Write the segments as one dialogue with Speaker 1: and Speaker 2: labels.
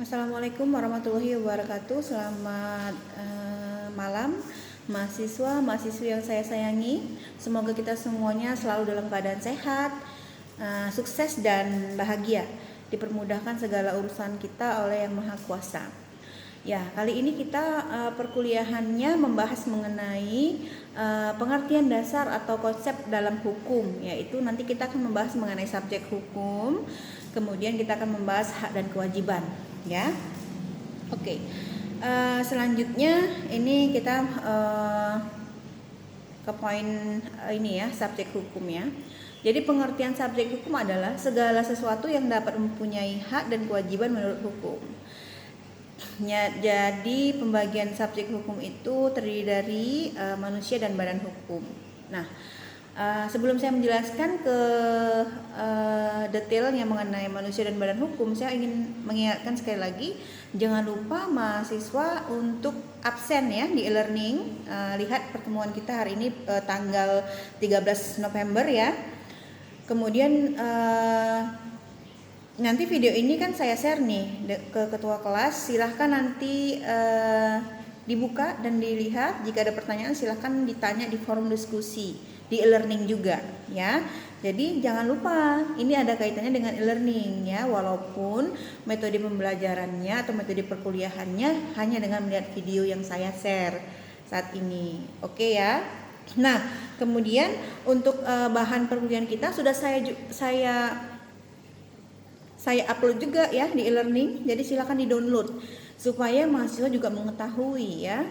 Speaker 1: Assalamualaikum warahmatullahi wabarakatuh. Selamat malam mahasiswa-mahasiswi yang saya sayangi. Semoga kita semuanya selalu dalam keadaan sehat, sukses dan bahagia. Dipermudahkan segala urusan kita oleh Yang Maha Kuasa. Ya, kali ini kita perkuliahannya membahas mengenai pengertian dasar atau konsep dalam hukum, yaitu nanti kita akan membahas mengenai subjek hukum, kemudian kita akan membahas hak dan kewajiban, ya. Oke. Selanjutnya ini kita ke poin ini ya, subjek hukum ya. Jadi pengertian subjek hukum adalah segala sesuatu yang dapat mempunyai hak dan kewajiban menurut hukum. Jadi pembagian subjek hukum itu terdiri dari manusia dan badan hukum. Nah, sebelum saya menjelaskan ke detailnya mengenai manusia dan badan hukum, saya ingin mengingatkan sekali lagi, jangan lupa mahasiswa untuk absen ya di e-learning. Lihat pertemuan kita hari ini tanggal 13 November ya. Kemudian nanti video ini kan saya share nih ke ketua kelas, silahkan nanti dibuka dan dilihat. Jika ada pertanyaan silahkan ditanya di forum diskusi di e-learning juga ya. Jadi jangan lupa ini ada kaitannya dengan e-learning ya, walaupun metode pembelajarannya atau metode perkuliahannya hanya dengan melihat video yang saya share saat ini. Oke ya. Nah, kemudian untuk bahan perkuliahan kita sudah saya upload juga ya di e-learning, jadi silakan di-download supaya mahasiswa juga mengetahui ya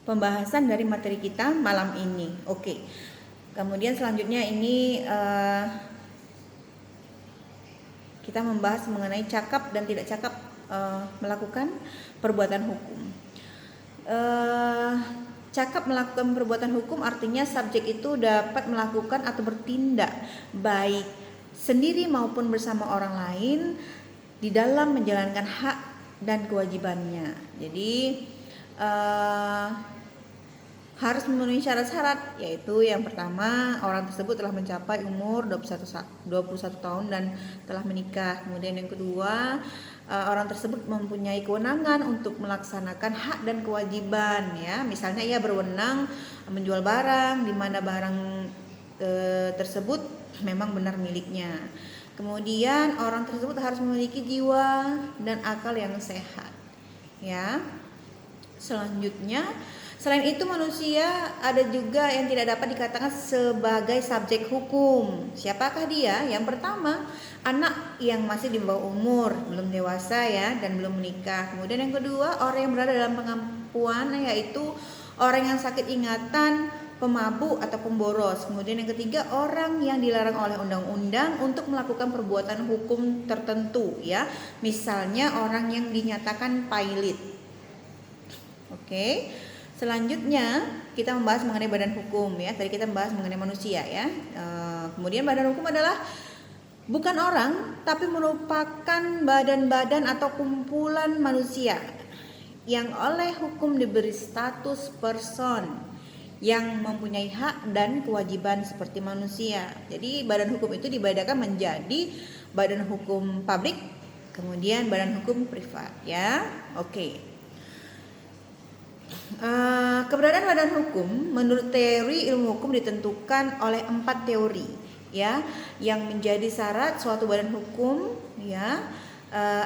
Speaker 1: pembahasan dari materi kita malam ini. Oke. Kemudian selanjutnya ini kita membahas mengenai cakap dan tidak cakap melakukan perbuatan hukum. Cakap melakukan perbuatan hukum artinya subjek itu dapat melakukan atau bertindak baik sendiri maupun bersama orang lain di dalam menjalankan hak dan kewajibannya. Jadi harus memenuhi syarat-syarat, yaitu yang pertama orang tersebut telah mencapai umur 21 tahun dan telah menikah. Kemudian yang kedua, orang tersebut mempunyai kewenangan untuk melaksanakan hak dan kewajiban ya. Misalnya ia berwenang menjual barang di mana barang tersebut memang benar miliknya. Kemudian orang tersebut harus memiliki jiwa dan akal yang sehat ya. Selanjutnya, selain itu manusia ada juga yang tidak dapat dikatakan sebagai subjek hukum. Siapakah dia? Yang pertama, anak yang masih di bawah umur, belum dewasa ya, dan belum menikah. Kemudian yang kedua, orang yang berada dalam pengampuan, yaitu orang yang sakit ingatan, pemabuk atau pemboros. Kemudian yang ketiga, orang yang dilarang oleh undang-undang untuk melakukan perbuatan hukum tertentu ya. Misalnya orang yang dinyatakan pailit. Oke. Selanjutnya kita membahas mengenai badan hukum ya. Tadi kita membahas mengenai manusia ya. Kemudian badan hukum adalah bukan orang, tapi merupakan badan-badan atau kumpulan manusia yang oleh hukum diberi status person yang mempunyai hak dan kewajiban seperti manusia. Jadi badan hukum itu dibedakan menjadi badan hukum publik, kemudian badan hukum privat ya. Oke. Keberadaan badan hukum menurut teori ilmu hukum ditentukan oleh 4 teori ya, yang menjadi syarat suatu badan hukum ya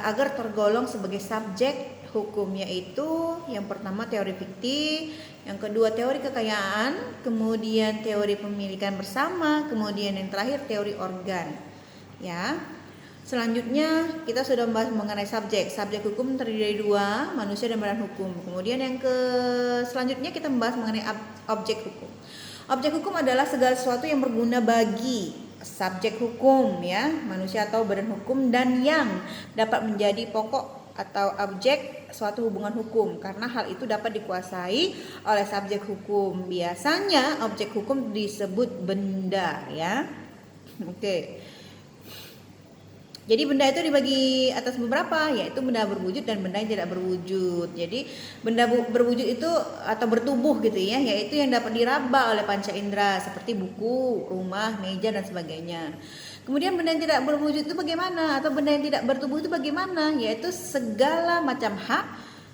Speaker 1: agar tergolong sebagai subjek hukum, yaitu yang pertama teori fiktif, yang kedua teori kekayaan, kemudian teori pemilikan bersama, kemudian yang terakhir teori organ ya. Selanjutnya kita sudah membahas mengenai subjek. Subjek hukum terdiri dari 2, manusia dan badan hukum. Kemudian yang selanjutnya kita membahas mengenai objek hukum. Objek hukum adalah segala sesuatu yang berguna bagi subjek hukum ya, manusia atau badan hukum, dan yang dapat menjadi pokok atau objek suatu hubungan hukum, karena hal itu dapat dikuasai oleh subjek hukum. Biasanya objek hukum disebut benda ya. Oke. Jadi benda itu dibagi atas beberapa, yaitu benda berwujud dan benda yang tidak berwujud. Jadi benda berwujud itu atau bertubuh gitu ya, yaitu yang dapat diraba oleh panca indera seperti buku, rumah, meja dan sebagainya. Kemudian benda yang tidak berwujud itu bagaimana, atau benda yang tidak bertubuh itu bagaimana? Yaitu segala macam hak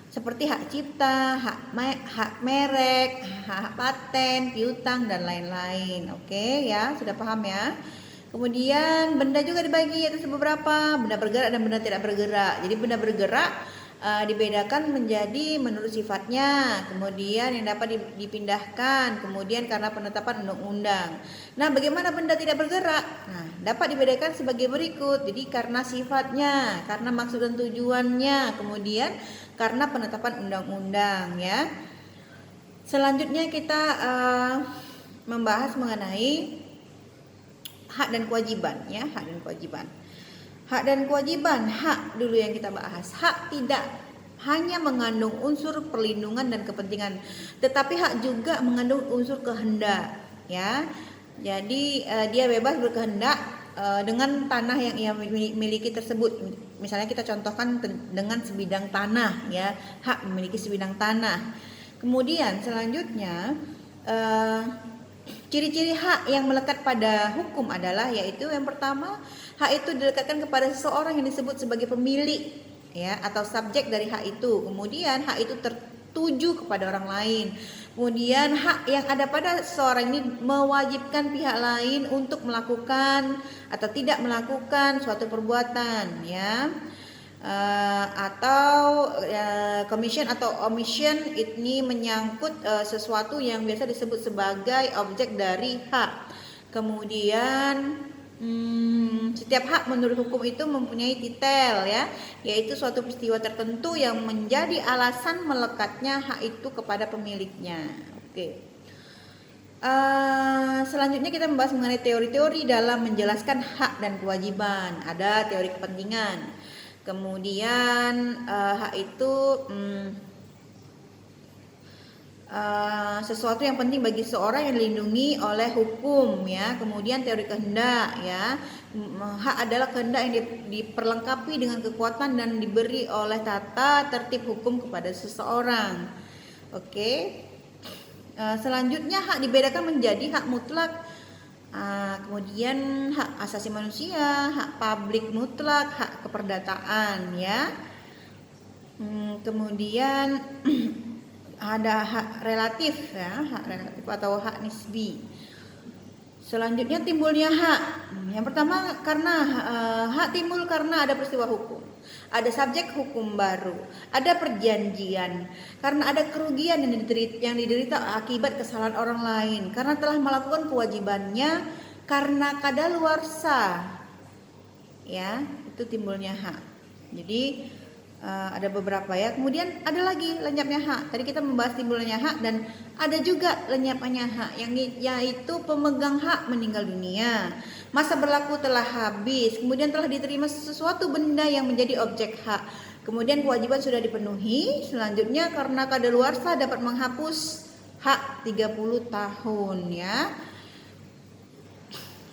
Speaker 1: seperti hak cipta, hak merek, hak paten, piutang dan lain-lain. Oke ya, sudah paham ya? Kemudian benda juga dibagi yaitu beberapa, benda bergerak dan benda tidak bergerak. Jadi benda bergerak dibedakan menjadi menurut sifatnya, kemudian yang dapat dipindahkan, kemudian karena penetapan undang-undang. Nah, bagaimana benda tidak bergerak? Nah, dapat dibedakan sebagai berikut. Jadi karena sifatnya, karena maksud dan tujuannya, kemudian karena penetapan undang-undang ya. Selanjutnya kita membahas mengenai hak dan kewajiban ya, hak dan kewajiban. Hak dan kewajiban, hak dulu yang kita bahas. Hak tidak hanya mengandung unsur perlindungan dan kepentingan, tetapi hak juga mengandung unsur kehendak ya. Jadi dia bebas berkehendak dengan tanah yang ia miliki tersebut. Misalnya kita contohkan dengan sebidang tanah ya, hak memiliki sebidang tanah. Kemudian selanjutnya ciri-ciri hak yang melekat pada hukum adalah, yaitu yang pertama, hak itu dilekatkan kepada seseorang yang disebut sebagai pemilik ya, atau subjek dari hak itu. Kemudian hak itu tertuju kepada orang lain. Kemudian hak yang ada pada seseorang ini mewajibkan pihak lain untuk melakukan atau tidak melakukan suatu perbuatan ya. Atau commission atau omission, ini menyangkut sesuatu yang biasa disebut sebagai objek dari hak. Kemudian setiap hak menurut hukum itu mempunyai titel ya, yaitu suatu peristiwa tertentu yang menjadi alasan melekatnya hak itu kepada pemiliknya. Oke. Selanjutnya kita membahas mengenai teori-teori dalam menjelaskan hak dan kewajiban. Ada teori kepentingan. Kemudian hak itu sesuatu yang penting bagi seorang yang dilindungi oleh hukum ya. Kemudian teori kehendak ya. Hak adalah kehendak yang diperlengkapi dengan kekuatan dan diberi oleh tata tertib hukum kepada seseorang. Oke. Selanjutnya hak dibedakan menjadi hak mutlak, kemudian hak asasi manusia, hak publik mutlak, hak keperdataan ya. Kemudian ada hak relatif ya, hak relatif atau hak nisbi. Selanjutnya timbulnya hak. Yang pertama karena hak timbul karena ada peristiwa hukum, ada subjek hukum baru, ada perjanjian, karena ada kerugian yang diderita akibat kesalahan orang lain, karena telah melakukan kewajibannya, karena kadaluarsa. Ya, itu timbulnya hak. Jadi ada beberapa ya. Kemudian ada lagi lenyapnya hak. Tadi kita membahas timbulnya hak, dan ada juga lenyapnya hak, yaitu pemegang hak meninggal dunia, masa berlaku telah habis, kemudian telah diterima sesuatu benda yang menjadi objek hak, kemudian kewajiban sudah dipenuhi. Selanjutnya karena kadaluarsa dapat menghapus hak 30 tahun ya.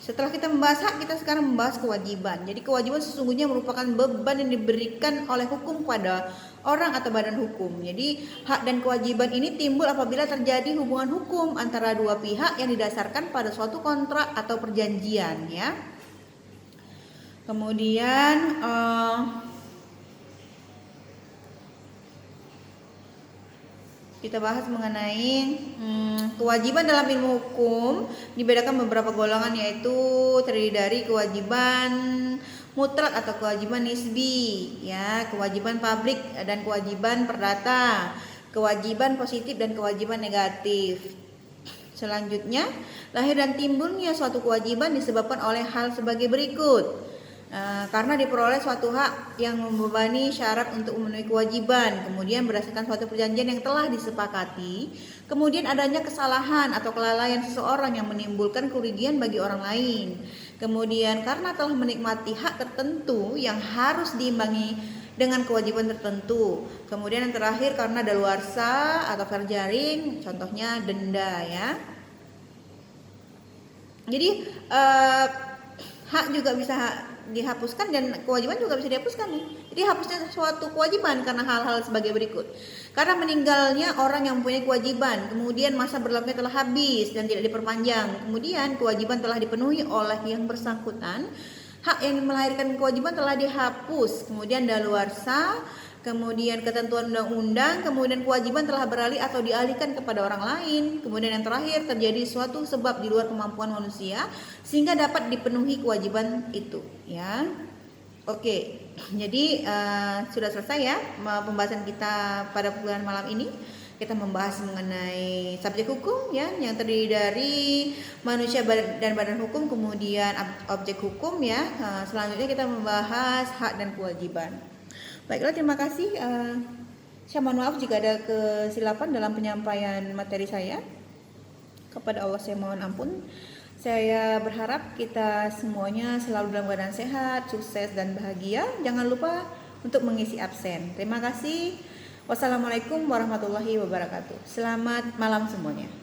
Speaker 1: Setelah kita membahas hak, kita sekarang membahas kewajiban. Jadi kewajiban sesungguhnya merupakan beban yang diberikan oleh hukum pada orang atau badan hukum. Jadi hak dan kewajiban ini timbul apabila terjadi hubungan hukum antara dua pihak yang didasarkan pada suatu kontrak atau perjanjian ya. Kemudian kita bahas mengenai kewajiban dalam ilmu hukum dibedakan beberapa golongan, yaitu terdiri dari kewajiban mutlak atau kewajiban nisbi ya, kewajiban publik dan kewajiban perdata, kewajiban positif dan kewajiban negatif. Selanjutnya, lahir dan timbulnya suatu kewajiban disebabkan oleh hal sebagai berikut. Karena diperoleh suatu hak yang membebani syarat untuk memenuhi kewajiban, kemudian berdasarkan suatu perjanjian yang telah disepakati, kemudian adanya kesalahan atau kelalaian seseorang yang menimbulkan kerugian bagi orang lain, kemudian karena telah menikmati hak tertentu yang harus diimbangi dengan kewajiban tertentu, kemudian yang terakhir karena daluarsa atau fair jaring, contohnya denda ya. Jadi hak juga bisa dihapuskan dan kewajiban juga bisa dihapuskan nih. Jadi hapusnya suatu kewajiban karena hal-hal sebagai berikut. Karena meninggalnya orang yang mempunyai kewajiban, kemudian masa berlakunya telah habis dan tidak diperpanjang, kemudian kewajiban telah dipenuhi oleh yang bersangkutan, hak yang melahirkan kewajiban telah dihapus, kemudian daluarsa, kemudian ketentuan undang-undang, kemudian kewajiban telah beralih atau dialihkan kepada orang lain, kemudian yang terakhir terjadi suatu sebab di luar kemampuan manusia sehingga dapat dipenuhi kewajiban itu, ya. Oke, jadi sudah selesai ya pembahasan kita pada pembukaan malam ini. Kita membahas mengenai subjek hukum ya, yang terdiri dari manusia dan badan hukum, kemudian objek hukum ya. Selanjutnya kita membahas hak dan kewajiban. Baiklah, terima kasih. Saya mohon maaf jika ada kesilapan dalam penyampaian materi saya. Kepada Allah saya mohon ampun. Saya berharap kita semuanya selalu dalam keadaan sehat, sukses dan bahagia. Jangan lupa untuk mengisi absen. Terima kasih. Wassalamualaikum warahmatullahi wabarakatuh. Selamat malam semuanya.